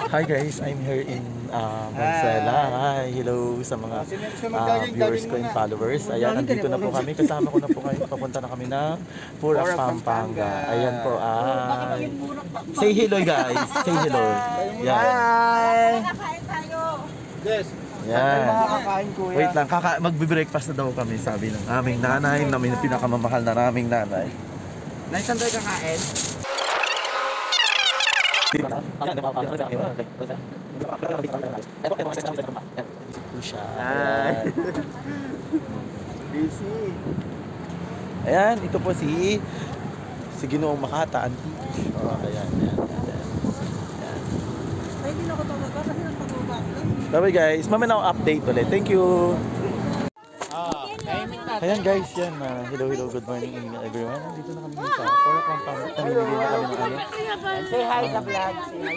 Hi guys, I'm here in Marcela. Hi, hello sa mga viewers ko and followers. Ayan, nandito na po kami. Kasama ko na po kayo. Papunta na kami ng Pura, Pampanga. Ayan po ay... Say hello guys. Say hello. Yan. Hi! Yes. Yan. Makakain kuya. Wait lang, magbe-breakfast na daw kami, sabi ng aming nanay, namin pinakamamahal na naming nanay. Naisan tayo kakain? Busy. Ayan, ito po si Ginoong Makata, Auntie. Oh, ayan. Ay, hindi na ako talaga kasi nagpagawa lang. Bye guys, mamaya na ako update ulit. Thank you. Ayan guys, yan. Hello, good morning everyone. Nandito na kami dito. Pura Pampanga. Namimili na kami ng ano. Say hi sa vlog. Say hi.